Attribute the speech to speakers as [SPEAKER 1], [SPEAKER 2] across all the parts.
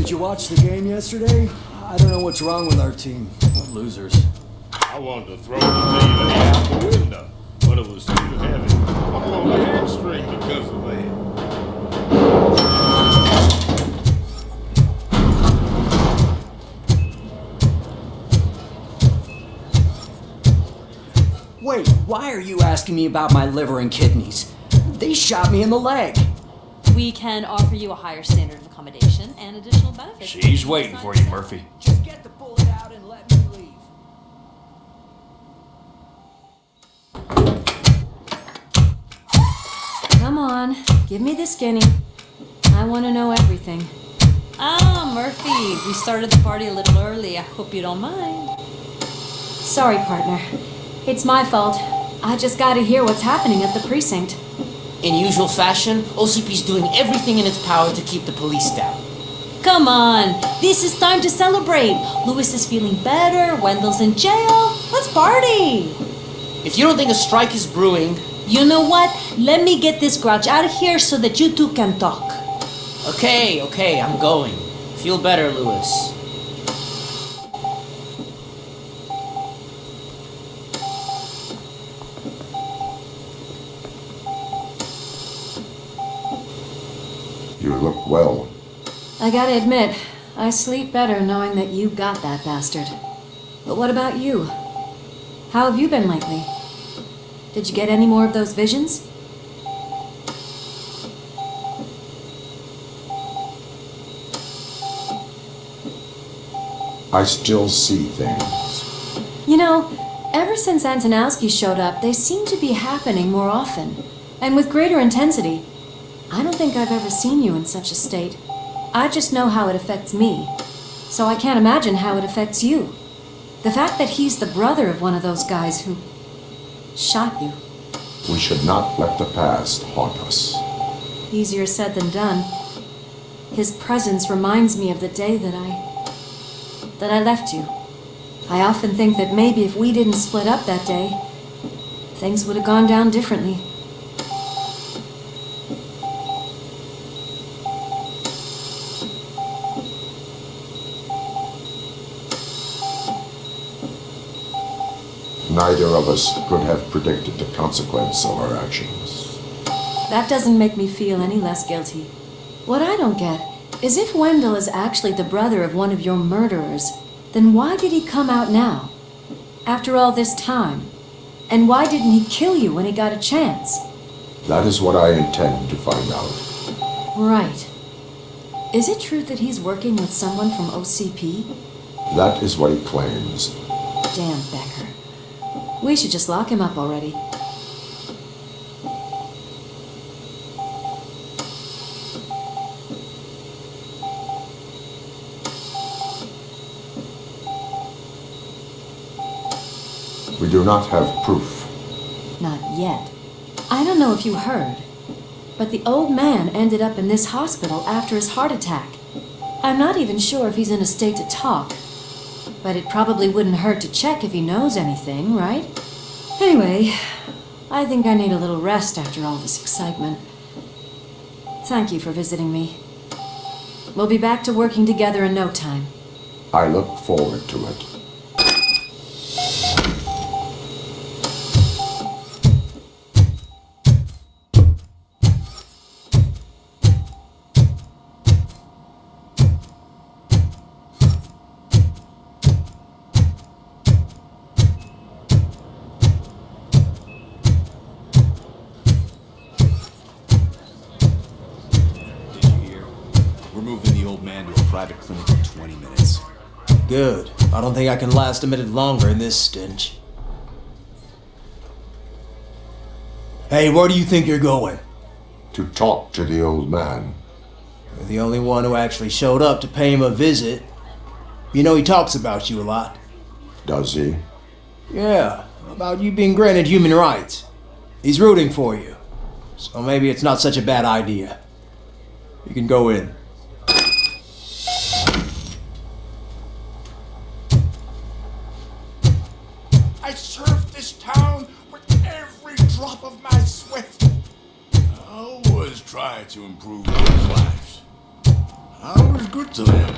[SPEAKER 1] Did you watch the game yesterday? I don't know what's wrong with our team. What losers.
[SPEAKER 2] I wanted to throw the TV out the window, but it was too heavy. I pulled a hamstring because of that.
[SPEAKER 1] Wait, why are you asking me about my liver and kidneys? They shot me in the leg.
[SPEAKER 3] We can offer you a higher standard of accommodation and additional benefits.
[SPEAKER 4] She's waiting for you, Murphy.
[SPEAKER 1] Just get the bullet out and let me leave.
[SPEAKER 5] Come on, give me the skinny. I want to know everything.
[SPEAKER 3] Ah, Murphy, we started the party a little early. I hope you don't mind.
[SPEAKER 5] Sorry, partner. It's my fault. I just gotta hear what's happening at the precinct.
[SPEAKER 6] In usual fashion, OCP's doing everything in its power to keep the police down.
[SPEAKER 3] Come on, this is time to celebrate. Lewis is feeling better, Wendell's in jail. Let's party.
[SPEAKER 6] If you don't think a strike is brewing...
[SPEAKER 3] You know what? Let me get this grouch out of here so that you two can talk.
[SPEAKER 6] Okay, I'm going. Feel better, Lewis.
[SPEAKER 7] You look well.
[SPEAKER 5] I gotta admit, I sleep better knowing that you got that bastard. But what about you? How have you been lately? Did you get any more of those visions?
[SPEAKER 7] I still see things.
[SPEAKER 5] You know, ever since Antonowski showed up, they seem to be happening more often, and with greater intensity. I don't think I've ever seen you in such a state. I just know how it affects me, so I can't imagine how it affects you. The fact that he's the brother of one of those guys who shot you.
[SPEAKER 7] We should not let the past haunt us.
[SPEAKER 5] Easier said than done. His presence reminds me of the day that I left you. I often think that maybe if we didn't split up that day, things would have gone down differently.
[SPEAKER 7] Neither of us could have predicted the consequence of our actions.
[SPEAKER 5] That doesn't make me feel any less guilty. What I don't get is if Wendell is actually the brother of one of your murderers, then why did he come out now? After all this time? And why didn't he kill you when he got a chance?
[SPEAKER 7] That is what I intend to find out.
[SPEAKER 5] Right. Is it true that he's working with someone from OCP?
[SPEAKER 7] That is what he claims.
[SPEAKER 5] Damn Becker. We should just lock him up already.
[SPEAKER 7] We do not have proof.
[SPEAKER 5] Not yet. I don't know if you heard, but the old man ended up in this hospital after his heart attack. I'm not even sure if he's in a state to talk, but it probably wouldn't hurt to check if he knows anything, right? Anyway, I think I need a little rest after all this excitement. Thank you for visiting me. We'll be back to working together in no time.
[SPEAKER 7] I look forward to it.
[SPEAKER 4] Private clinic in 20 minutes.
[SPEAKER 1] Good. I don't think I can last a minute longer in this stench. Hey, where do you think you're going?
[SPEAKER 7] To talk to the old man.
[SPEAKER 1] You're the only one who actually showed up to pay him a visit. You know he talks about you a lot.
[SPEAKER 7] Does he?
[SPEAKER 1] Yeah, about you being granted human rights. He's rooting for you. So maybe it's not such a bad idea. You can go in.
[SPEAKER 2] I served this town with every drop of my sweat. I always tried to improve people's lives. I was good to them.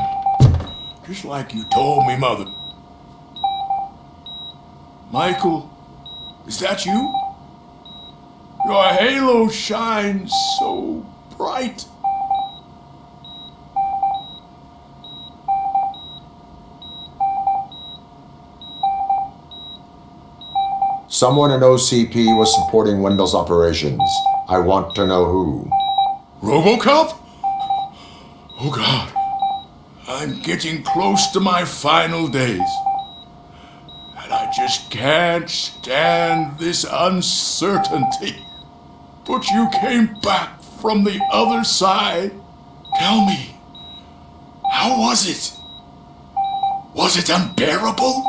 [SPEAKER 2] Just like you told me, Mother. Michael, is that you? Your halo shines so bright.
[SPEAKER 7] Someone in OCP was supporting Wendell's operations. I want to know who.
[SPEAKER 2] Robocop? Oh God. I'm getting close to my final days. And I just can't stand this uncertainty. But you came back from the other side. Tell me, how was it? Was it unbearable?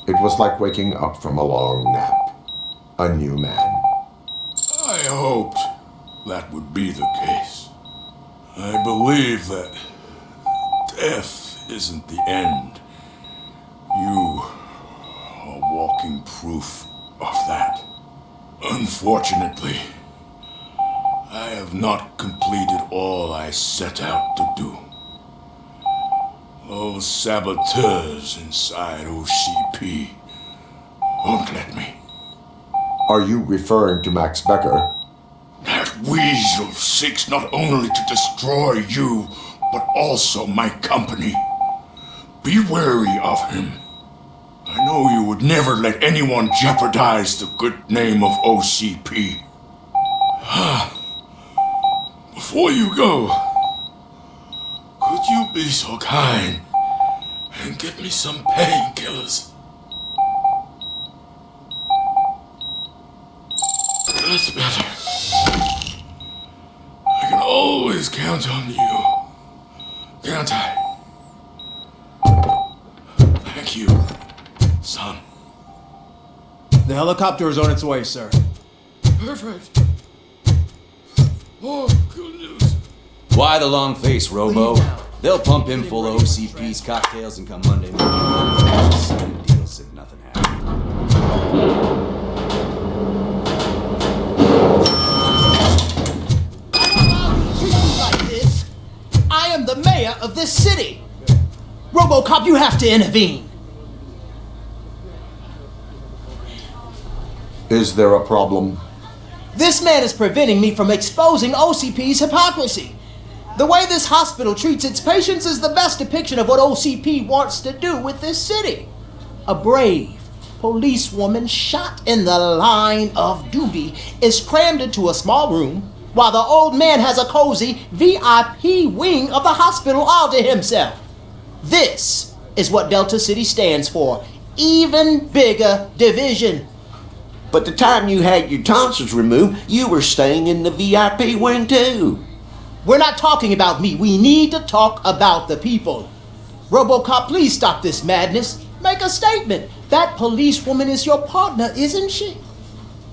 [SPEAKER 7] It was like waking up from a long nap. A new man.
[SPEAKER 2] I hoped that would be the case. I believe that death isn't the end. You are walking proof of that. Unfortunately, I have not completed all I set out to do. Those saboteurs inside OCP won't let me.
[SPEAKER 7] Are you referring to Max Becker?
[SPEAKER 2] That weasel seeks not only to destroy you, but also my company. Be wary of him. I know you would never let anyone jeopardize the good name of OCP. Before you go, could you be so kind and give me some painkillers? That's better. I can always count on you, can't I? Thank you, son.
[SPEAKER 1] The helicopter is on its way, sir.
[SPEAKER 2] Perfect. Oh, good news.
[SPEAKER 4] Why the long face, Robo? They'll pump him full of OCP's cocktails and come Monday morning. Sign a deal said nothing happened.
[SPEAKER 1] I am the mayor of this city. Robocop, you have to intervene.
[SPEAKER 7] Is there a problem?
[SPEAKER 1] This man is preventing me from exposing OCP's hypocrisy. The way this hospital treats its patients is the best depiction of what OCP wants to do with this city. A brave policewoman shot in the line of duty is crammed into a small room while the old man has a cozy VIP wing of the hospital all to himself. This is what Delta City stands for. Even bigger division.
[SPEAKER 8] But the time you had your tonsils removed, you were staying in the VIP wing too.
[SPEAKER 1] We're not talking about me. We need to talk about the people. Robocop, please stop this madness. Make a statement. That policewoman is your partner, isn't she?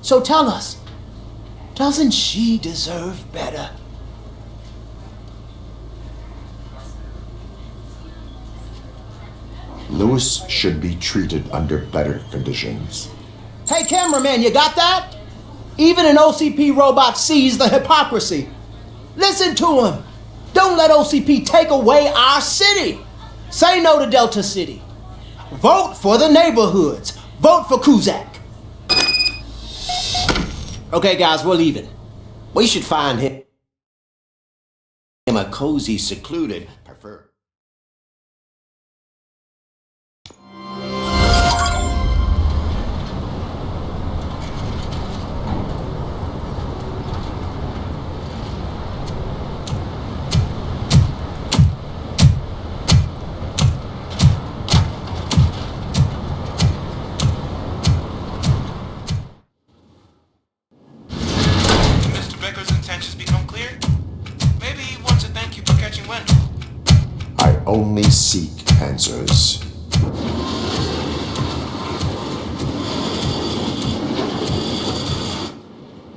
[SPEAKER 1] So tell us, doesn't she deserve better?
[SPEAKER 7] Lewis should be treated under better conditions.
[SPEAKER 1] Hey, cameraman, you got that? Even an OCP robot sees the hypocrisy. Listen to him. Don't let OCP take away our city. Say no to Delta City. Vote for the neighborhoods. Vote for Kuzak. Okay, guys, we're leaving.
[SPEAKER 8] We should find him a cozy, secluded, prefer.
[SPEAKER 9] Mr. Becker's intentions become clear? Maybe he wants to thank you for catching Wendell.
[SPEAKER 7] I only seek answers.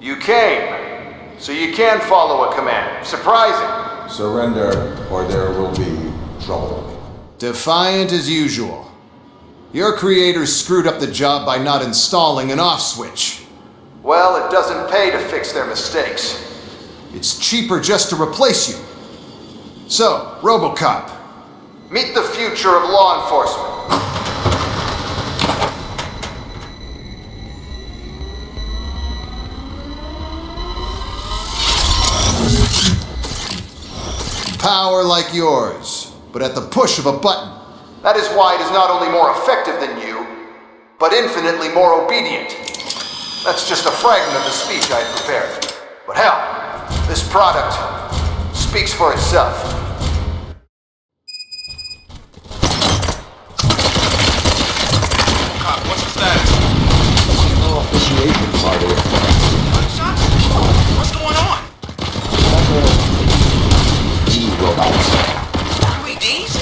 [SPEAKER 10] You came, so you can follow a command. Surprising.
[SPEAKER 7] Surrender, or there will be trouble.
[SPEAKER 10] Defiant as usual. Your creators screwed up the job by not installing an off switch. Well, it doesn't pay to fix their mistakes.
[SPEAKER 11] It's cheaper just to replace you. So, Robocop.
[SPEAKER 10] Meet the future of law enforcement.
[SPEAKER 11] Power like yours, but at the push of a button.
[SPEAKER 10] That is why it is not only more effective than you, but infinitely more obedient. That's just a fragment of the speech I had prepared. But hell, this product speaks for itself.
[SPEAKER 9] Cop, what's the status?
[SPEAKER 7] No appreciation party.
[SPEAKER 9] Gunshots? What's going on?
[SPEAKER 7] E-robots.
[SPEAKER 9] UEDs?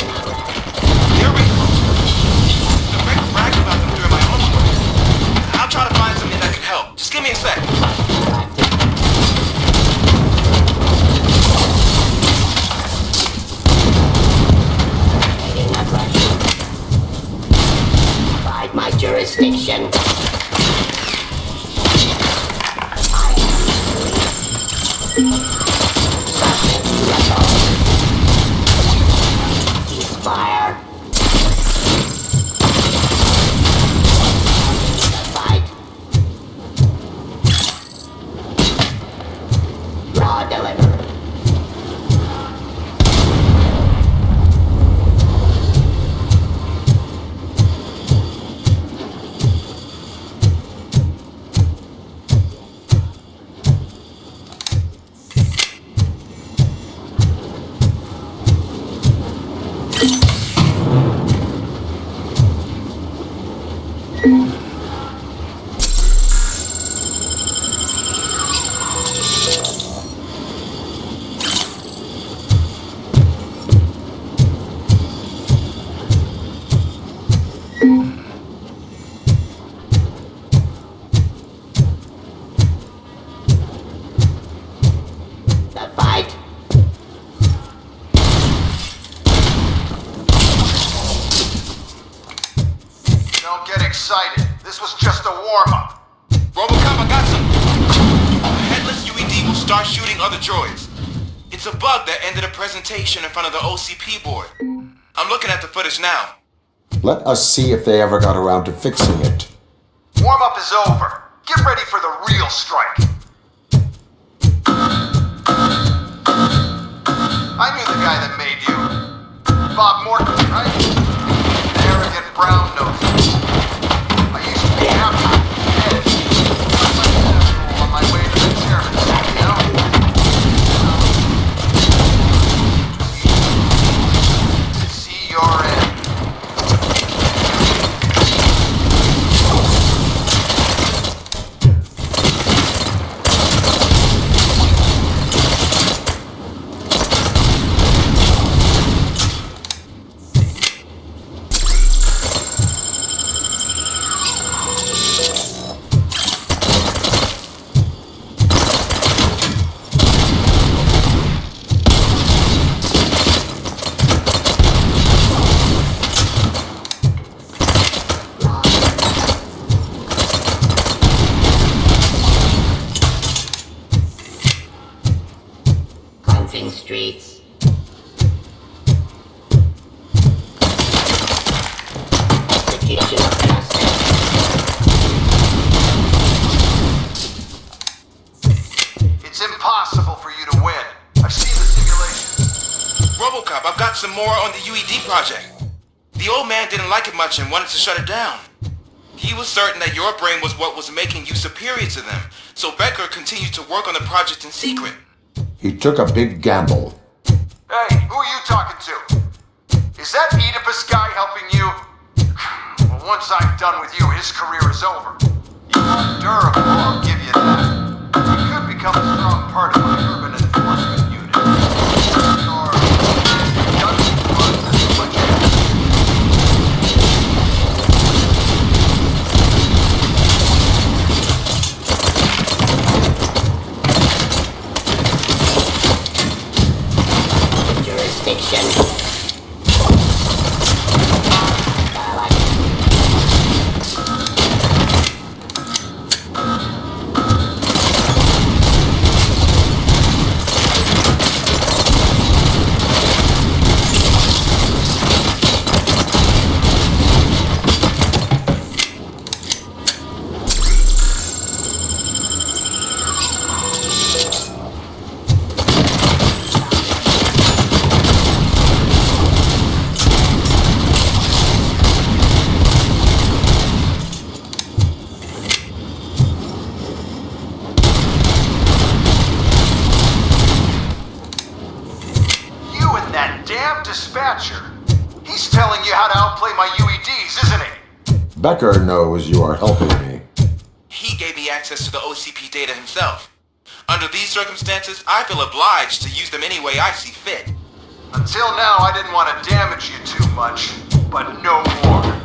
[SPEAKER 9] They're reposts. The record bragged about them during my own work. I'll try to find something that can help. Just give me a sec.
[SPEAKER 12] By my jurisdiction. Fire. Fight. Raw delivery. The fight.
[SPEAKER 10] Don't get excited. This was just a warm-up.
[SPEAKER 9] Robocop, I got some. The headless UED will start shooting other droids. It's a bug that ended a presentation in front of the OCP board. I'm looking at the footage now.
[SPEAKER 7] Let us see if they ever got around to fixing it.
[SPEAKER 10] Warm-up is over. Get ready for the real strike. I knew the guy that made you. Bob Morton, right? Arrogant brown nose. I used to be happy. On my way to the chairman, you know? See your end.
[SPEAKER 12] Cleansing streets. Execution of justice.
[SPEAKER 10] It's impossible for you to win. I've seen the simulation.
[SPEAKER 9] Robocop, I've got some more on the UED project. The old man didn't like it much and wanted to shut it down. He was certain that your brain was what was making you superior to them, so Becker continued to work on the project in secret.
[SPEAKER 7] He took a big gamble.
[SPEAKER 10] Hey, who are you talking to? Is that Oedipus guy helping you? Well, once I'm done with you, his career is over. You're durable, I'll give you that. You could become a strong part of my urban enforcement unit. Or...
[SPEAKER 12] Jurisdiction.
[SPEAKER 10] dispatcher. He's telling you how to outplay my UEDs, isn't he?
[SPEAKER 7] Becker knows you are helping me.
[SPEAKER 9] He gave me access to the OCP data himself. Under these circumstances, I feel obliged to use them any way I see fit.
[SPEAKER 10] Until now, I didn't want to damage you too much, but no more.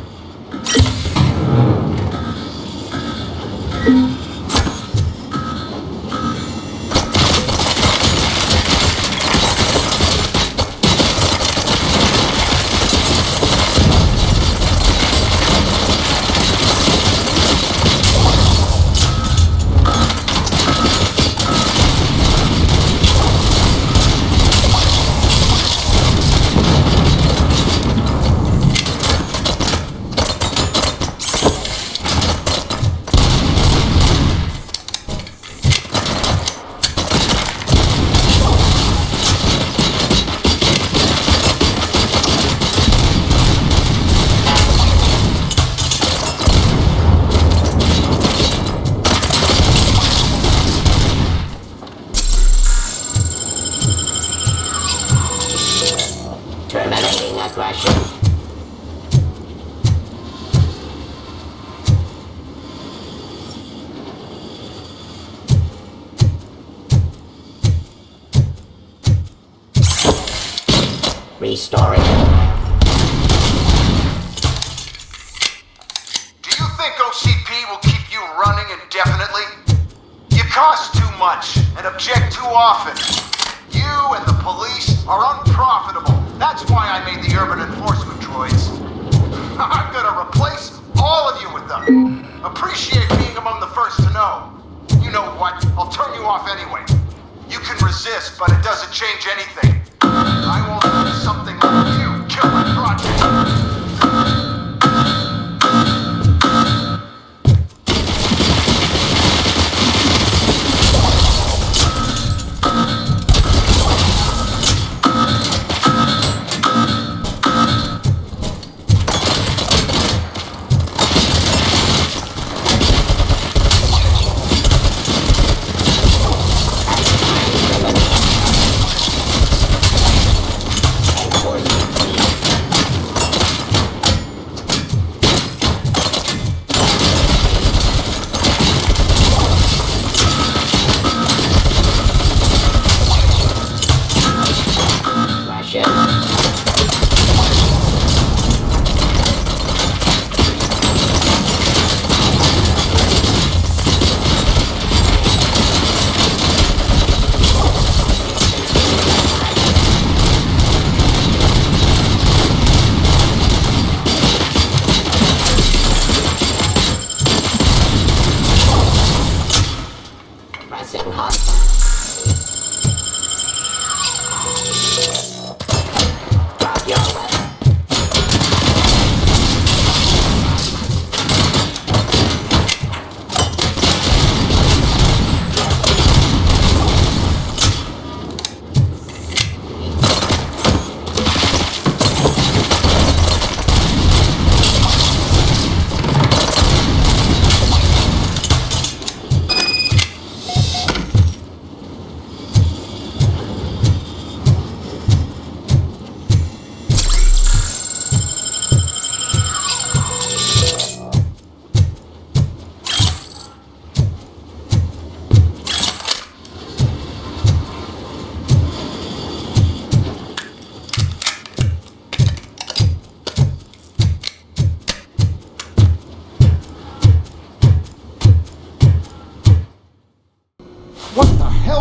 [SPEAKER 12] Terminating aggression. Restoring.
[SPEAKER 10] Do you think OCP will keep you running indefinitely? You cost too much and object too often. You and the police are unprofitable. That's why I made the urban enforcement droids. I'm gonna replace all of you with them. Appreciate being among the first to know. You know what? I'll turn you off anyway. You can resist, but it doesn't change anything. I won't do something like you. Kill my project.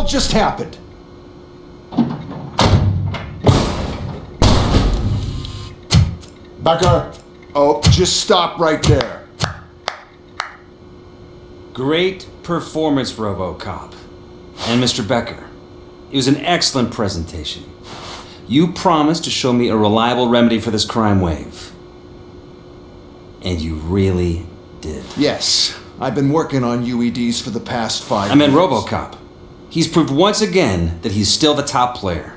[SPEAKER 11] Just happened?
[SPEAKER 7] Becker!
[SPEAKER 11] Oh, just stop right there.
[SPEAKER 4] Great performance, Robocop. And Mr. Becker, it was an excellent presentation. You promised to show me a reliable remedy for this crime wave. And you really did.
[SPEAKER 11] Yes, I've been working on UEDs for the past 5 years.
[SPEAKER 4] I meant Robocop. He's proved once again that he's still the top player.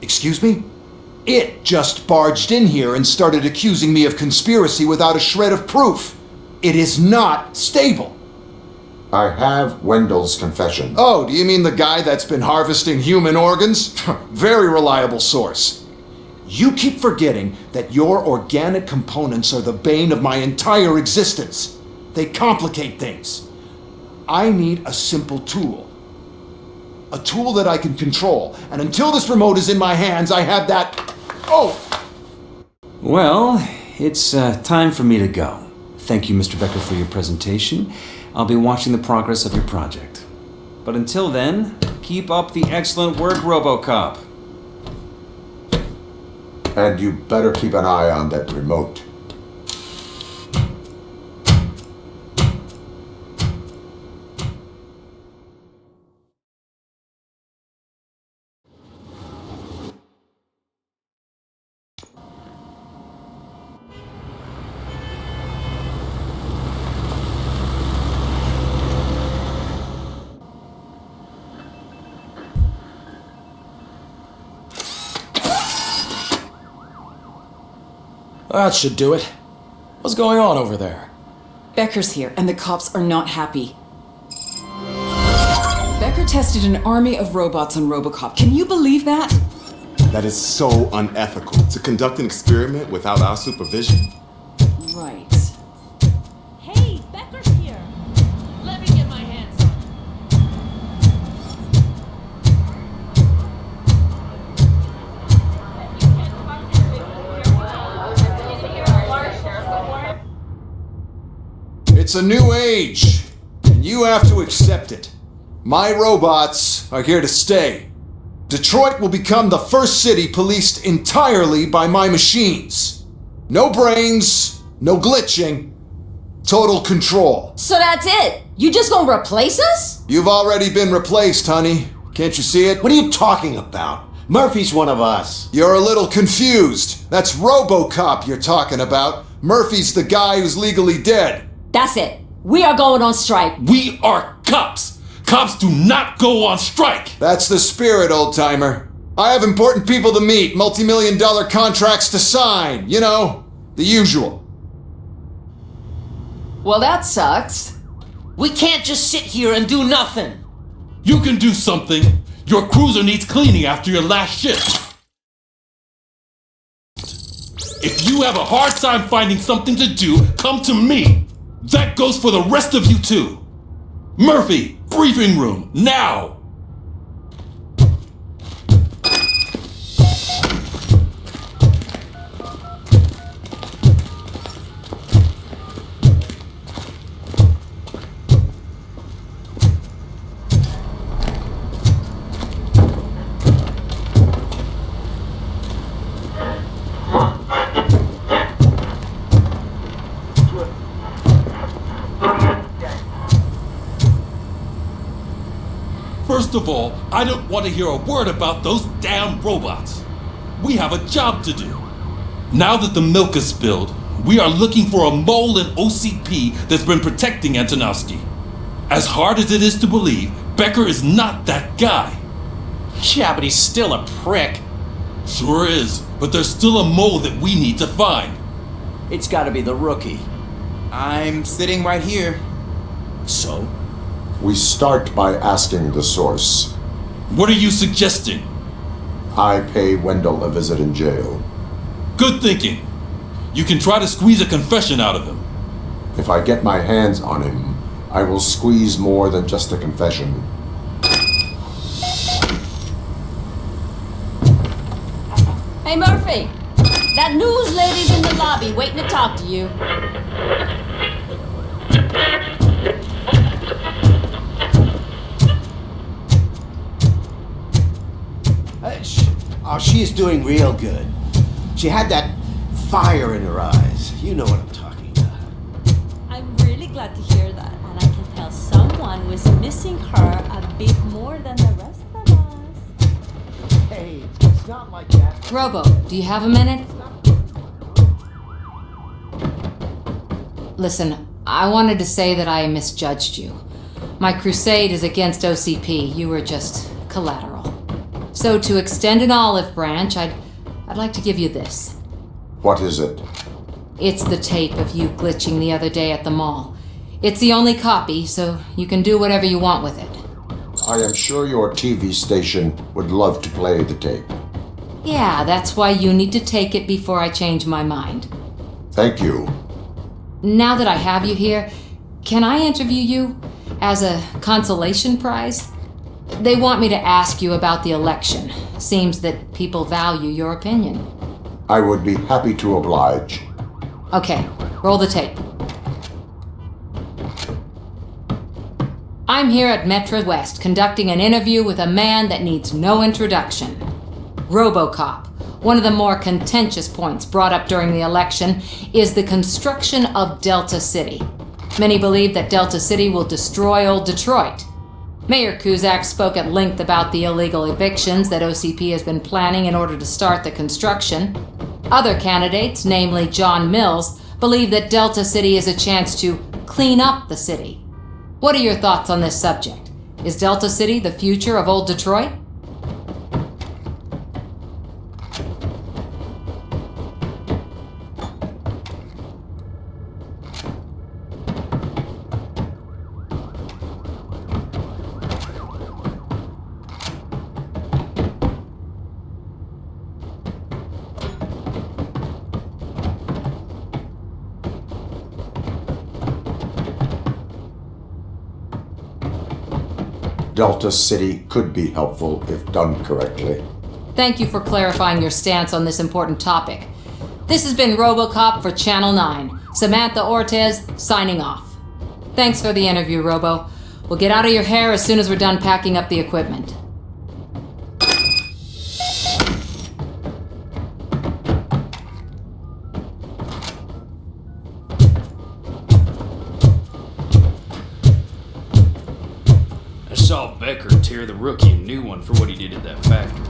[SPEAKER 11] Excuse me? It just barged in here and started accusing me of conspiracy without a shred of proof. It is not stable.
[SPEAKER 7] I have Wendell's confession.
[SPEAKER 11] Oh, do you mean the guy that's been harvesting human organs? Very reliable source. You keep forgetting that your organic components are the bane of my entire existence. They complicate things. I need a simple tool. A tool that I can control. And until this remote is in my hands, I have that... Oh!
[SPEAKER 4] Well, it's time for me to go. Thank you, Mr. Becker, for your presentation. I'll be watching the progress of your project. But until then, keep up the excellent work, Robocop.
[SPEAKER 7] And you better keep an eye on that remote.
[SPEAKER 13] That should do it. What's going on over there?
[SPEAKER 14] Becker's here, and the cops are not happy. Becker tested an army of robots on Robocop. Can you believe that?
[SPEAKER 15] That is so unethical. To conduct an experiment without our supervision?
[SPEAKER 14] Right.
[SPEAKER 3] Hey, Becker's here. Let me get my hands on him.
[SPEAKER 11] It's a new age, and you have to accept it. My robots are here to stay. Detroit will become the first city policed entirely by my machines. No brains, no glitching, total control.
[SPEAKER 5] So that's it? You just gonna replace us?
[SPEAKER 11] You've already been replaced, honey. Can't you see it?
[SPEAKER 8] What are you talking about? Murphy's one of us.
[SPEAKER 11] You're a little confused. That's Robocop you're talking about. Murphy's the guy who's legally dead.
[SPEAKER 5] That's it. We are going on strike.
[SPEAKER 16] We are cops. Cops do not go on strike.
[SPEAKER 11] That's the spirit, old-timer. I have important people to meet, multi-million-dollar contracts to sign. You know, the usual.
[SPEAKER 6] Well, that sucks. We can't just sit here and do nothing.
[SPEAKER 16] You can do something. Your cruiser needs cleaning after your last shift. If you have a hard time finding something to do, come to me. That goes for the rest of you too. Murphy, briefing room, now! First of all, I don't want to hear a word about those damn robots. We have a job to do. Now that the milk is spilled, we are looking for a mole in OCP that's been protecting Antonowski. As hard as it is to believe, Becker is not that guy.
[SPEAKER 6] Yeah, but he's still a prick.
[SPEAKER 16] Sure is, but there's still a mole that we need to find.
[SPEAKER 8] It's gotta be the rookie.
[SPEAKER 13] I'm sitting right here.
[SPEAKER 8] So?
[SPEAKER 7] We start by asking the source.
[SPEAKER 16] What are you suggesting?
[SPEAKER 7] I pay Wendell a visit in jail.
[SPEAKER 16] Good thinking. You can try to squeeze a confession out of him.
[SPEAKER 7] If I get my hands on him, I will squeeze more than just a confession.
[SPEAKER 5] Hey, Murphy. That news lady's in the lobby waiting to talk to you.
[SPEAKER 8] She is doing real good. She had that fire in her eyes. You know what I'm talking about.
[SPEAKER 3] I'm really glad to hear that, and I can tell someone was missing her a bit more than the rest of us.
[SPEAKER 8] Hey, it's not like that.
[SPEAKER 5] Robo, do you have a minute? Listen, I wanted to say that I misjudged you. My crusade is against OCP. You were just collateral. So to extend an olive branch, I'd like to give you this.
[SPEAKER 7] What is it?
[SPEAKER 5] It's the tape of you glitching the other day at the mall. It's the only copy, so you can do whatever you want with it.
[SPEAKER 7] I am sure your TV station would love to play the tape.
[SPEAKER 5] Yeah, that's why you need to take it before I change my mind.
[SPEAKER 7] Thank you.
[SPEAKER 5] Now that I have you here, can I interview you as a consolation prize? They want me to ask you about the election. Seems that people value your opinion.
[SPEAKER 7] I would be happy to oblige.
[SPEAKER 5] Okay, roll the tape. I'm here at Metro West conducting an interview with a man that needs no introduction. Robocop. One of the more contentious points brought up during the election is the construction of Delta City. Many believe that Delta City will destroy old Detroit. Mayor Cusack spoke at length about the illegal evictions that OCP has been planning in order to start the construction. Other candidates, namely John Mills, believe that Delta City is a chance to clean up the city. What are your thoughts on this subject? Is Delta City the future of old Detroit?
[SPEAKER 7] Delta City could be helpful if done correctly.
[SPEAKER 5] Thank you for clarifying your stance on this important topic. This has been Robocop for Channel 9. Samantha Ortez, signing off. Thanks for the interview, Robo. We'll get out of your hair as soon as we're done packing up the equipment.
[SPEAKER 17] I saw Becker tear the rookie a new one for what he did at that factory.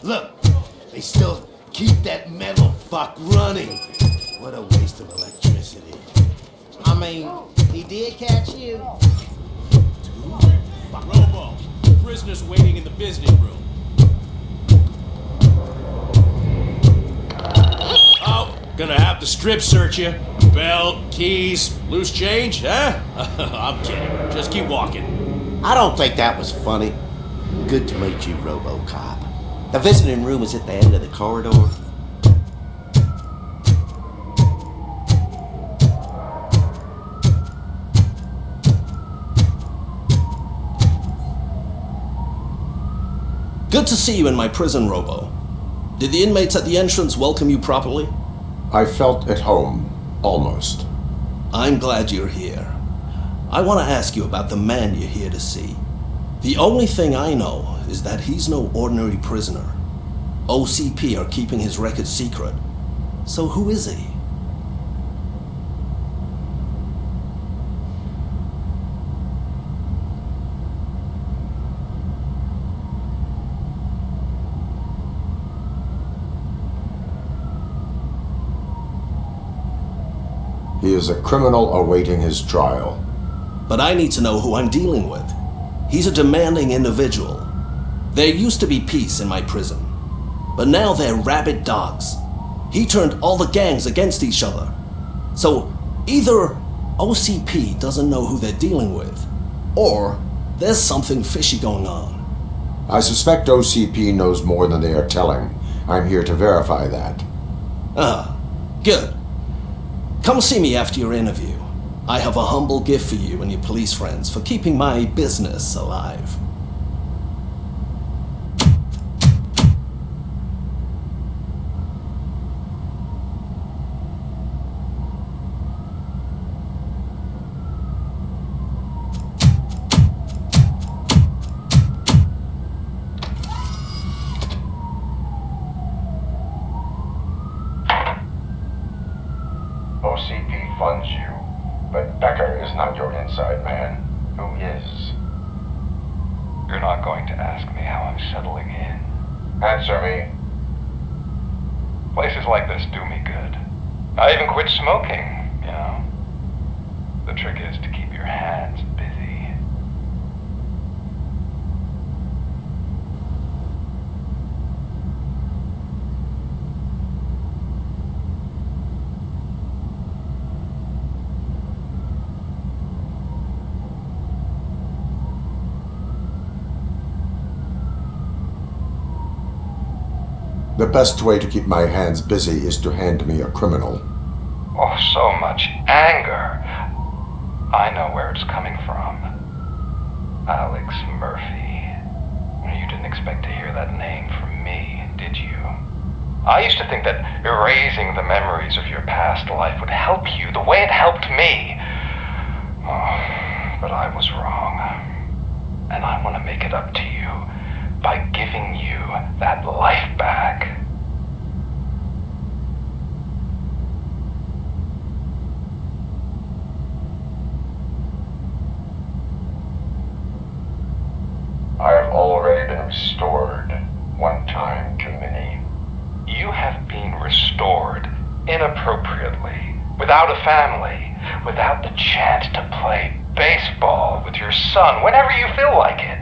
[SPEAKER 8] Look, they still keep that metal fuck running. What a waste of electricity.
[SPEAKER 1] I mean, he did catch you.
[SPEAKER 18] Robo, prisoners waiting in the visiting room. Oh, gonna have to strip search you. Belt, keys, loose change, huh? I'm kidding. Just keep walking.
[SPEAKER 8] I don't think that was funny. Good to meet you, Robocop. The visiting room is at the end of the corridor.
[SPEAKER 19] Good to see you in my prison, Robo. Did the inmates at the entrance welcome you properly?
[SPEAKER 7] I felt at home, almost.
[SPEAKER 19] I'm glad you're here. I want to ask you about the man you're here to see. The only thing I know is that he's no ordinary prisoner. OCP are keeping his record secret. So who is he?
[SPEAKER 7] He is a criminal awaiting his trial.
[SPEAKER 19] But I need to know who I'm dealing with. He's a demanding individual. There used to be peace in my prison, but now they're rabid dogs. He turned all the gangs against each other. So either OCP doesn't know who they're dealing with, or there's something fishy going on.
[SPEAKER 7] I suspect OCP knows more than they are telling. I'm here to verify that.
[SPEAKER 19] Ah, good. Come see me after your interview. I have a humble gift for you and your police friends for keeping my business alive.
[SPEAKER 10] OCP funds you, but Becker is not your inside man. Who is?
[SPEAKER 20] You're not going to ask me how I'm settling in.
[SPEAKER 10] Answer me.
[SPEAKER 20] Places like this do me good. I even quit smoking, you know. The trick is to keep your hands busy.
[SPEAKER 7] The best way to keep my hands busy is to hand me a criminal.
[SPEAKER 20] Oh, so much anger. I know where it's coming from. Alex Murphy. You didn't expect to hear that name from me, did you? I used to think that erasing the memories of your past life would help you the way it helped me. Oh, but I was wrong. And I want to make it up to you by giving you that life back.
[SPEAKER 10] I have already been restored. One time too many.
[SPEAKER 20] You have been restored inappropriately, without a family, without the chance to play baseball with your son whenever you feel like it.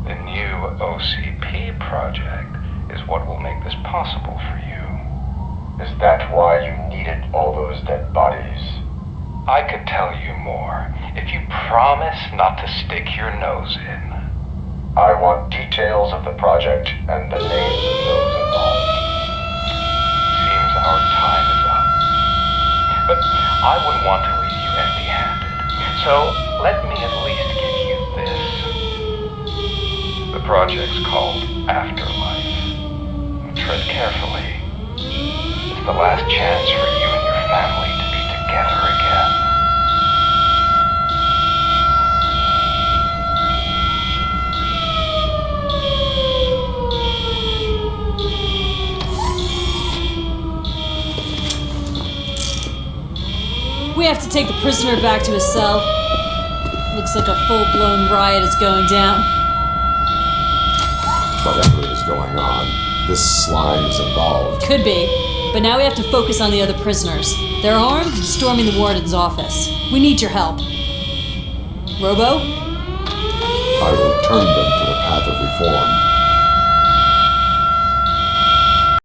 [SPEAKER 20] The new OCP project is what will make this possible for you.
[SPEAKER 10] Is that why you needed all those dead bodies?
[SPEAKER 20] I could tell you more if you promise not to stick your nose in.
[SPEAKER 10] I want details of the project and the names of those involved.
[SPEAKER 20] Seems our time is up. But I wouldn't want to leave you empty-handed. So let me at least give you this. The project's called Afterlife. Tread carefully. It's the last chance for you and your family to be together again.
[SPEAKER 3] We have to take the prisoner back to his cell. Looks like a full-blown riot is going down.
[SPEAKER 7] Whatever is going on, this slime is involved.
[SPEAKER 3] Could be, but now we have to focus on the other prisoners. They're armed and storming the warden's office. We need your help. Robo?
[SPEAKER 7] I will turn them to the path of reform.